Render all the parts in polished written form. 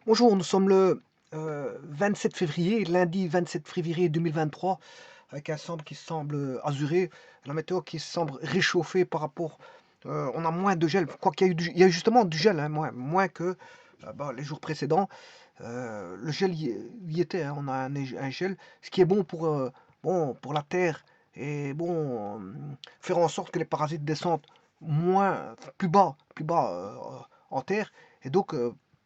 Bonjour, nous sommes le 27 février, lundi 27 février 2023, avec un temps qui semble azuré, la météo qui semble réchauffée par rapport. On a moins de gel, quoi qu'il y a eu, il y a eu justement du gel, hein, moins que les jours précédents. Le gel y était, hein, on a un gel, ce qui est bon pour la terre et bon, faire en sorte que les parasites descendent plus bas en terre, et donc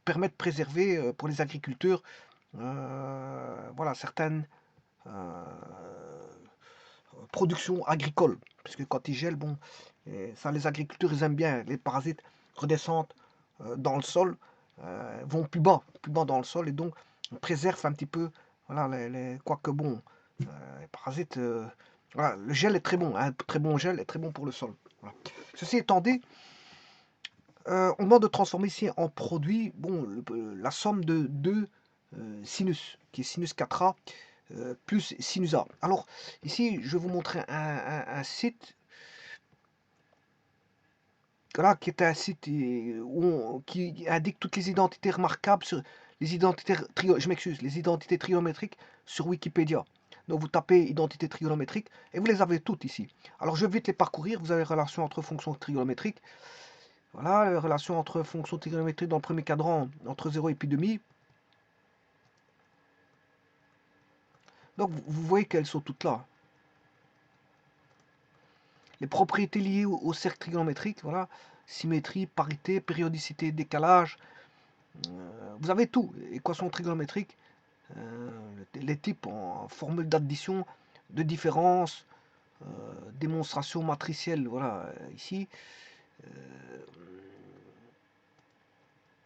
permet de préserver pour les agriculteurs voilà, certaines euh, productions agricoles. Parce que quand ils gèlent, bon, et ça les agriculteurs ils aiment bien, les parasites redescendent dans le sol, vont plus bas dans le sol, et donc on préserve un petit peu, voilà, quoique bon, les parasites, voilà, le gel est très bon, un très bon gel est très bon pour le sol. Voilà. Ceci étant dit, on demande de transformer ici en produit bon, la somme de deux sinus, qui est sinus 4A plus sinus A. Alors, ici, je vais vous montrer un site voilà, qui est un site qui indique toutes les identités remarquables sur les identités, je m'excuse, les identités trigonométriques sur Wikipédia. Donc vous tapez identité trigonométrique et vous les avez toutes ici. Alors je vais vite les parcourir. Vous avez relation entre fonctions trigonométriques. Voilà, la relation entre fonctions trigonométriques dans le premier cadran entre 0 et pi demi. Donc vous voyez qu'elles sont toutes là. Les propriétés liées au cercle trigonométrique, voilà, symétrie, parité, périodicité, décalage. Vous avez tout. Équation trigonométrique, les types en formule d'addition, de différence, démonstration matricielle, voilà, ici.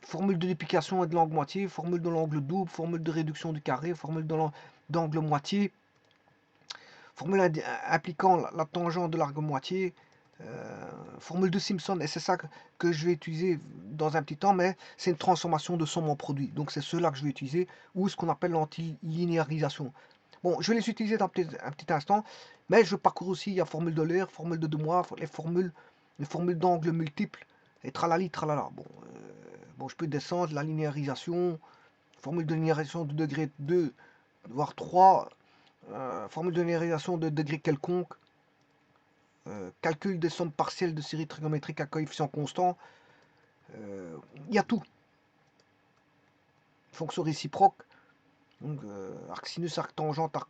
Formule de duplication et de l'angle moitié, formule de l'angle double, formule de réduction du carré, formule d'angle moitié, formule impliquant la tangente de l'arc moitié, formule de Simpson, et c'est ça que je vais utiliser dans un petit temps, mais c'est une transformation de somme en produit. Donc c'est cela que je vais utiliser, ou ce qu'on appelle l'antilinéarisation. Bon, je vais les utiliser dans un petit instant, mais je parcours aussi, il y a formule de l'air, formule de Demoivre, les formules d'angle multiples, et tralali, tralala. Bon, je peux descendre, la linéarisation, formule de linéarisation de degré 2, voire 3, formule de linéarisation de degré quelconque, calcul des sommes partielles de séries trigonométriques à coefficient constant, il y a tout. Fonction réciproque, donc arc sinus, arc tangente, arc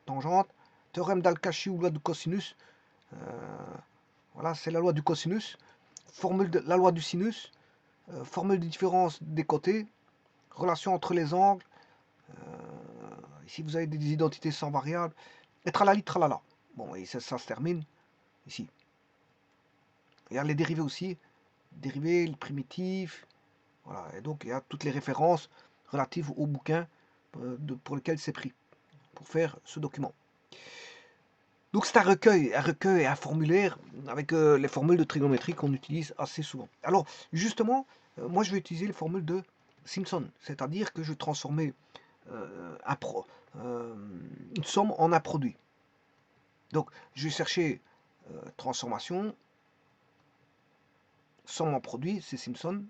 tangente, théorème d'Al-Kashi ou loi du cosinus, euh, voilà, c'est la loi du cosinus, la loi du sinus, formule de différence des côtés, relation entre les angles, ici vous avez des identités sans variables, et tralali tralala. Bon, et ça se termine ici. Il y a les dérivés aussi, dérivés, les primitifs, voilà, et donc il y a toutes les références relatives au bouquin pour lequel c'est pris, pour faire ce document. Donc c'est un recueil et un formulaire avec les formules de trigonométrie qu'on utilise assez souvent. Alors justement, moi je vais utiliser les formules de Simpson, c'est-à-dire que je vais transformer euh, un pro, euh, une somme en un produit. Donc je vais chercher transformation, somme en produit, c'est Simpson.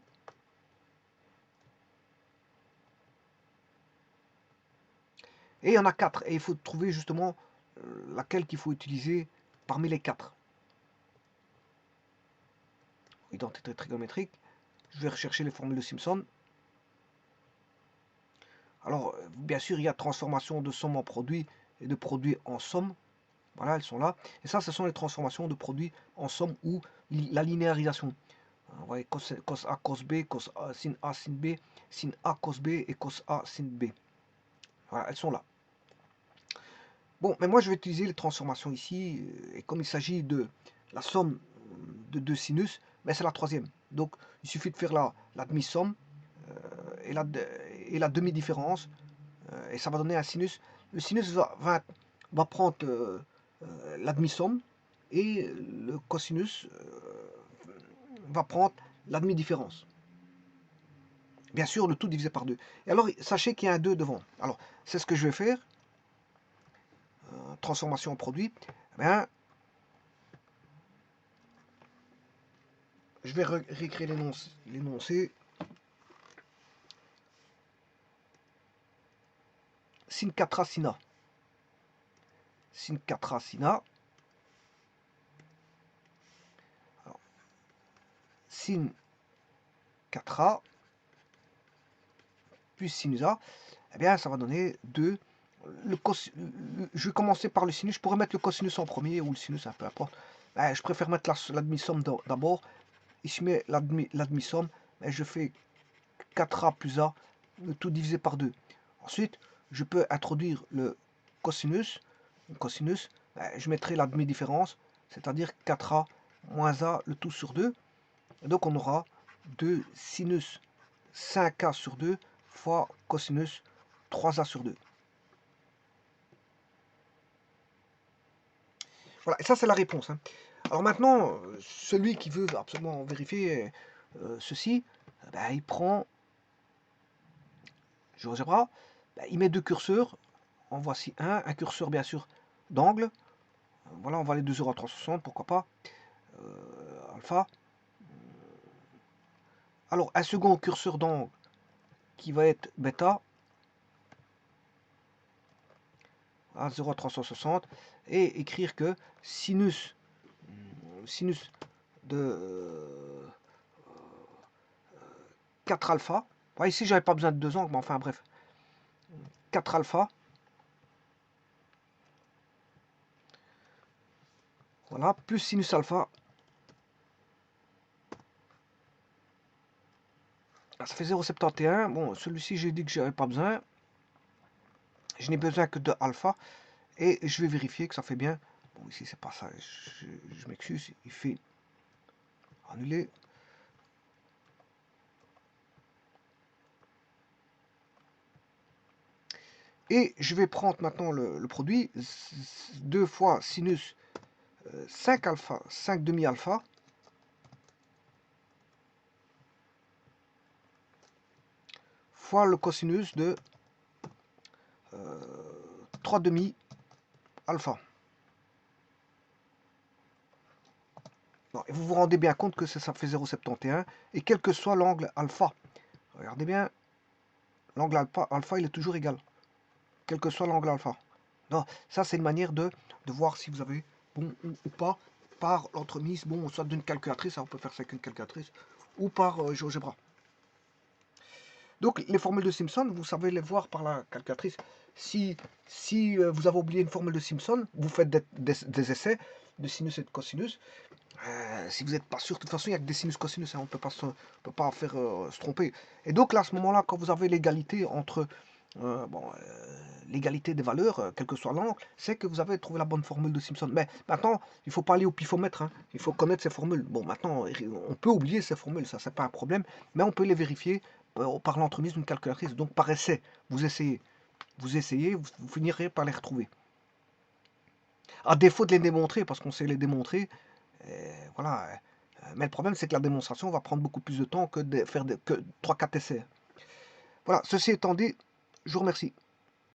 Et il y en a quatre. Et il faut trouver justement laquelle qu'il faut utiliser parmi les quatre. Identité trigonométrique. Je vais rechercher les formules de Simpson. Alors, bien sûr, il y a transformation de somme en produit et de produit en somme. Voilà, elles sont là. Et ça, ce sont les transformations de produits en somme ou la linéarisation. Vous voyez, cos A, cos B, cos A, sin B, sin A, cos B et cos A, sin B. Voilà, elles sont là. Bon, mais moi je vais utiliser les transformations ici, et comme il s'agit de la somme de deux sinus, ben c'est la troisième. Donc il suffit de faire la demi-somme et la demi-différence, et ça va donner un sinus. Le sinus va prendre la demi-somme, et le cosinus va prendre la demi-différence. Bien sûr, le tout divisé par 2. Et alors, sachez qu'il y a un 2 devant. Alors, c'est ce que je vais faire. Transformation en produit. Eh bien, je vais réécrire l'énoncé. sin 4A sin A. Sin 4A sin A. Alors, sin 4A plus sinus A, eh bien ça va donner 2. Je vais commencer par le sinus. Je pourrais mettre le cosinus en premier ou le sinus, peu importe. Je préfère mettre la demi-somme d'abord. Ici, je mets la demi-somme. Je fais 4A plus A, le tout divisé par 2. Ensuite, je peux introduire le cosinus. Je mettrai la demi-différence, c'est-à-dire 4A moins A, le tout sur 2. Et donc, on aura 2 sinus 5A sur 2 fois cosinus 3A sur 2. Voilà, et ça c'est la réponse. Hein. Alors maintenant, celui qui veut absolument vérifier ceci, il prend GeoGebra, il met 2 curseurs, en voici un curseur bien sûr d'angle, voilà, on va aller 2 0 à 360, pourquoi pas, alpha. Alors un second curseur d'angle qui va être bêta, à 0 à 360, et écrire que sinus de 4 alpha, ici j'avais pas besoin de 2 angles, mais enfin bref, 4 alpha, voilà, plus sinus alpha, ça fait 0,71, bon celui-ci j'ai dit que j'avais pas besoin, je n'ai besoin que de alpha, et je vais vérifier que ça fait bien, bon ici c'est pas ça, je m'excuse, il fait annuler. Et je vais prendre maintenant le produit, 2 fois sinus 5 alpha, 5 demi alpha, fois le cosinus de 3 demi alpha. Non, et vous vous rendez bien compte que ça fait 0,71, et quel que soit l'angle alpha, regardez bien, l'angle alpha il est toujours égal, quel que soit l'angle alpha. Non, ça c'est une manière de voir si vous avez bon ou pas par l'entremise, bon, soit d'une calculatrice, on peut faire ça avec une calculatrice, ou par GeoGebra. Donc les formules de Simpson, vous savez les voir par la calculatrice. Si vous avez oublié une formule de Simpson, vous faites des essais de sinus et de cosinus. Si vous n'êtes pas sûr, de toute façon, il n'y a que des sinus cosinus, hein, on ne peut pas faire se tromper. Et donc là, à ce moment-là, quand vous avez l'égalité entre l'égalité des valeurs, quel que soit l'angle, c'est que vous avez trouvé la bonne formule de Simpson. Mais maintenant, il ne faut pas aller au pifomètre, hein, il faut connaître ces formules. Bon, maintenant, on peut oublier ces formules, ça, c'est pas un problème, mais on peut les vérifier par l'entremise d'une calculatrice. Donc par essai, vous essayez, vous finirez par les retrouver. À défaut de les démontrer, parce qu'on sait les démontrer, voilà. Mais le problème, c'est que la démonstration va prendre beaucoup plus de temps que de faire que 3-4 essais. Voilà, ceci étant dit, je vous remercie.